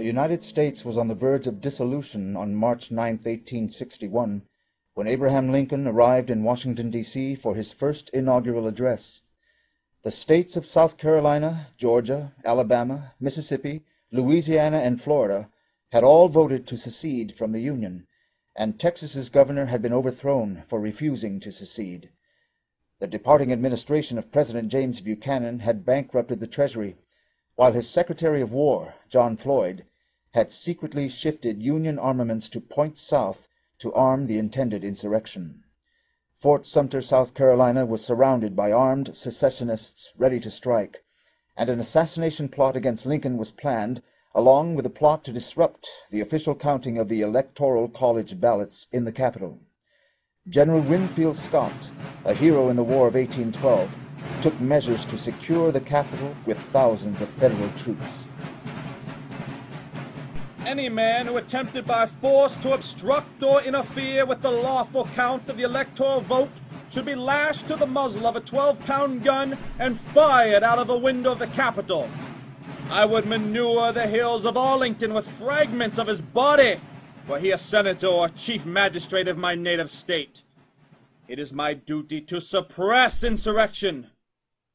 United States was on the verge of dissolution on March 9, 1861, when Abraham Lincoln arrived in Washington, D.C. for his first inaugural address. The states of South Carolina, Georgia, Alabama, Mississippi, Louisiana, and Florida had all voted to secede from the Union, and Texas's governor had been overthrown for refusing to secede. The departing administration of President James Buchanan had bankrupted the Treasury, while his Secretary of War, John Floyd, had secretly shifted Union armaments to Point South to arm the intended insurrection. Fort Sumter, South Carolina, was surrounded by armed secessionists ready to strike, and an assassination plot against Lincoln was planned, along with a plot to disrupt the official counting of the Electoral College ballots in the capital. General Winfield Scott, a hero in the War of 1812, took measures to secure the capital with thousands of federal troops. Any man who attempted by force to obstruct or interfere with the lawful count of the electoral vote should be lashed to the muzzle of a 12-pound gun and fired out of a window of the Capitol. I would manure the hills of Arlington with fragments of his body, were he a senator or chief magistrate of my native state. It is my duty to suppress insurrection.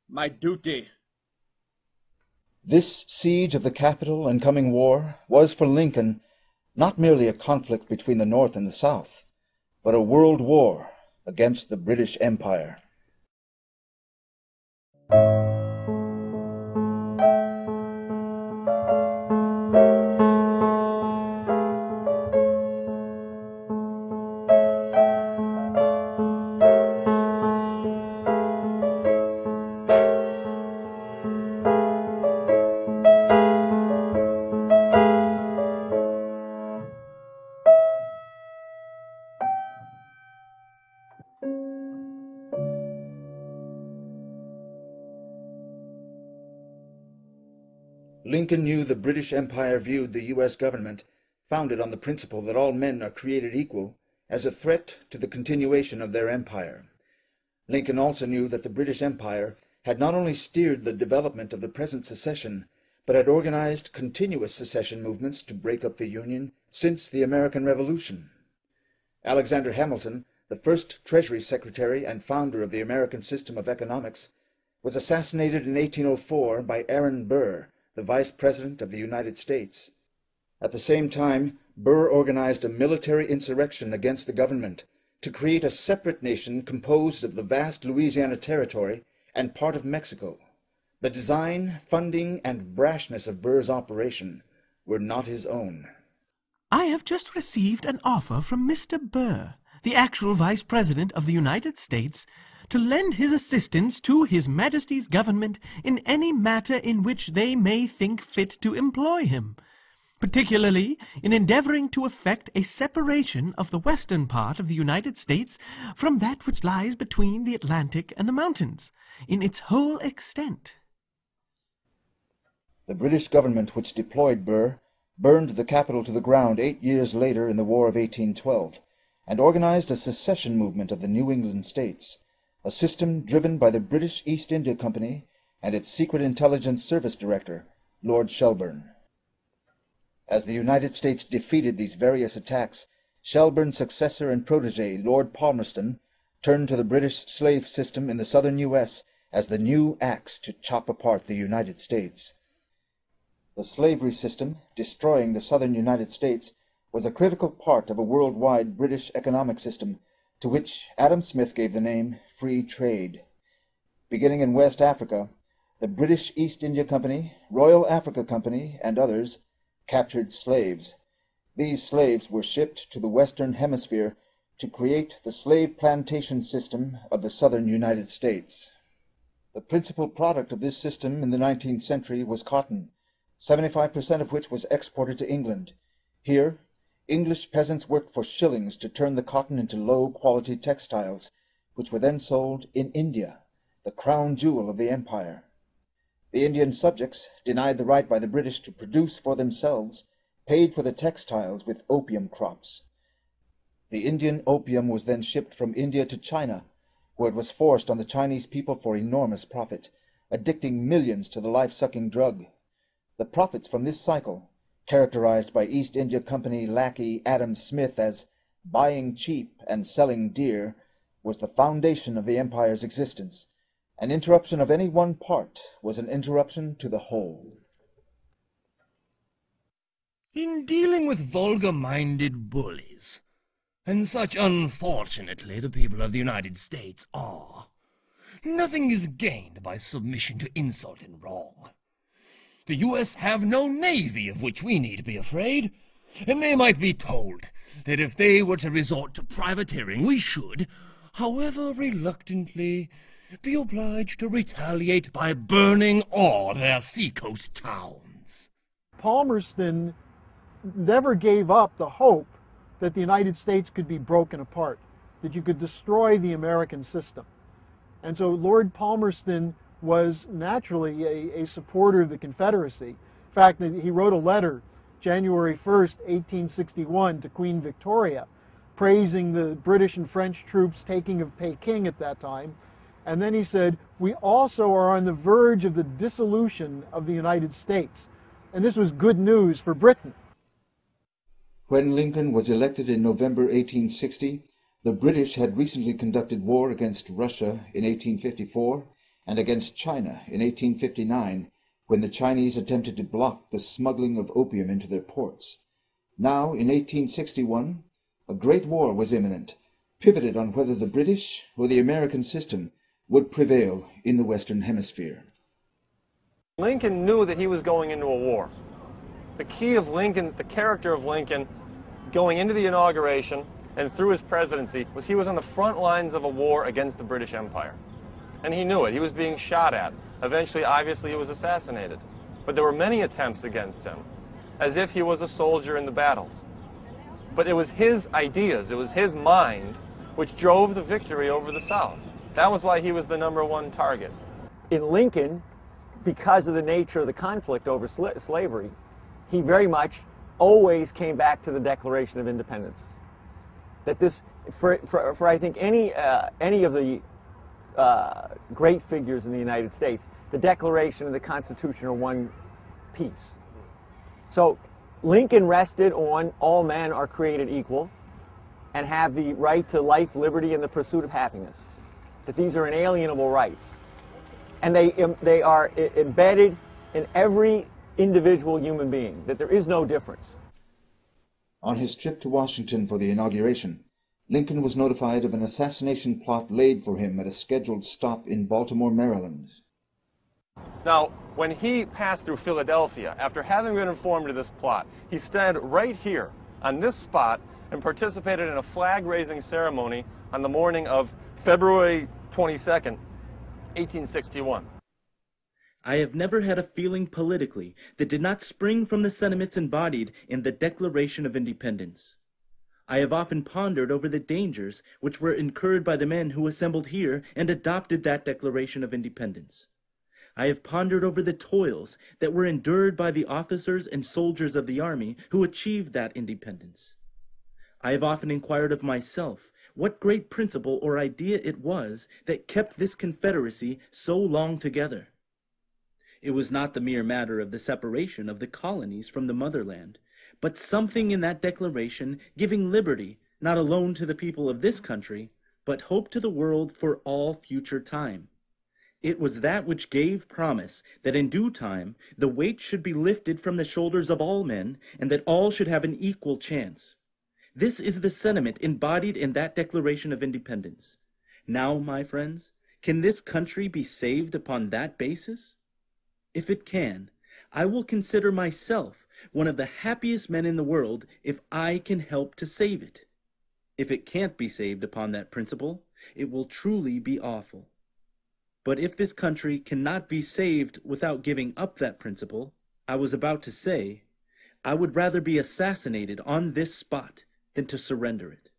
My duty. This siege of the Capitol and coming war was for Lincoln not merely a conflict between the North and the South, but a world war against the British Empire. Lincoln knew the British Empire viewed the U.S. government, founded on the principle that all men are created equal, as a threat to the continuation of their empire. Lincoln also knew that the British Empire had not only steered the development of the present secession, but had organized continuous secession movements to break up the Union since the American Revolution. Alexander Hamilton, the first Treasury Secretary and founder of the American system of economics, was assassinated in 1804 by Aaron Burr, the Vice President of the United States. At the same time, Burr organized a military insurrection against the government to create a separate nation composed of the vast Louisiana Territory and part of Mexico. The design, funding, and brashness of Burr's operation were not his own. I have just received an offer from Mr. Burr, the actual Vice President of the United States, to lend his assistance to His Majesty's government in any matter in which they may think fit to employ him, particularly in endeavoring to effect a separation of the western part of the United States from that which lies between the Atlantic and the mountains, in its whole extent. The British government which deployed Burr burned the capital to the ground 8 years later in the War of 1812, and organized a secession movement of the New England states, a system driven by the British East India Company and its Secret Intelligence Service Director, Lord Shelburne. As the United States defeated these various attacks, Shelburne's successor and protege, Lord Palmerston, turned to the British slave system in the southern U.S. as the new axe to chop apart the United States. The slavery system, destroying the southern United States, was a critical part of a worldwide British economic system to which Adam Smith gave the name Free Trade. Beginning in West Africa, the British East India Company, Royal Africa Company, and others captured slaves. These slaves were shipped to the Western Hemisphere to create the slave plantation system of the southern United States. The principal product of this system in the 19th century was cotton, 75% of which was exported to England. Here, English peasants worked for shillings to turn the cotton into low-quality textiles, which were then sold in India, the crown jewel of the empire. The Indian subjects, denied the right by the British to produce for themselves, paid for the textiles with opium crops. The Indian opium was then shipped from India to China, where it was forced on the Chinese people for enormous profit, addicting millions to the life-sucking drug. The profits from this cycle characterized by East India Company lackey Adam Smith as buying cheap and selling dear, was the foundation of the empire's existence. An interruption of any one part was an interruption to the whole. In dealing with vulgar-minded bullies, and such unfortunately the people of the United States are, nothing is gained by submission to insult and wrong. The U.S. have no navy of which we need be afraid, and they might be told that if they were to resort to privateering, we should, however reluctantly, be obliged to retaliate by burning all their seacoast towns. Palmerston never gave up the hope that the United States could be broken apart, that you could destroy the American system. And so Lord Palmerston was naturally a supporter of the Confederacy. In fact, he wrote a letter January 1st, 1861 to Queen Victoria, praising the British and French troops taking of Peking at that time. And then he said, "We also are on the verge of the dissolution of the United States." And this was good news for Britain. When Lincoln was elected in November 1860, the British had recently conducted war against Russia in 1854 and against China in 1859, when the Chinese attempted to block the smuggling of opium into their ports. Now, in 1861, a great war was imminent, pivoted on whether the British or the American system would prevail in the Western Hemisphere. Lincoln knew that he was going into a war. The key of Lincoln, the character of Lincoln, going into the inauguration and through his presidency, was he was on the front lines of a war against the British Empire. And he knew it. He was being shot at. Eventually, obviously, he was assassinated. But there were many attempts against him, as if he was a soldier in the battles. But it was his ideas, it was his mind, which drove the victory over the South. That was why he was the #1 target. In Lincoln, because of the nature of the conflict over slavery, he very much always came back to the Declaration of Independence. That this, for I think any of the great figures in the United States, the Declaration and the Constitution are one piece. So Lincoln rested on all men are created equal and have the right to life, liberty, and the pursuit of happiness. That these are inalienable rights. And they are embedded in every individual human being, that there is no difference. On his trip to Washington for the inauguration, Lincoln was notified of an assassination plot laid for him at a scheduled stop in Baltimore, Maryland. Now, when he passed through Philadelphia, after having been informed of this plot, he stood right here on this spot and participated in a flag-raising ceremony on the morning of February 22nd, 1861. I have never had a feeling politically that did not spring from the sentiments embodied in the Declaration of Independence. I have often pondered over the dangers which were incurred by the men who assembled here and adopted that Declaration of Independence. I have pondered over the toils that were endured by the officers and soldiers of the army who achieved that independence. I have often inquired of myself what great principle or idea it was that kept this Confederacy so long together. It was not the mere matter of the separation of the colonies from the motherland, but something in that declaration giving liberty not alone to the people of this country, but hope to the world for all future time. It was that which gave promise that in due time the weight should be lifted from the shoulders of all men, and that all should have an equal chance. This is the sentiment embodied in that Declaration of Independence. Now, my friends, can this country be saved upon that basis? If it can, I will consider myself one of the happiest men in the world if I can help to save it. If it can't be saved upon that principle, it will truly be awful. But if this country cannot be saved without giving up that principle, I was about to say, I would rather be assassinated on this spot than to surrender it.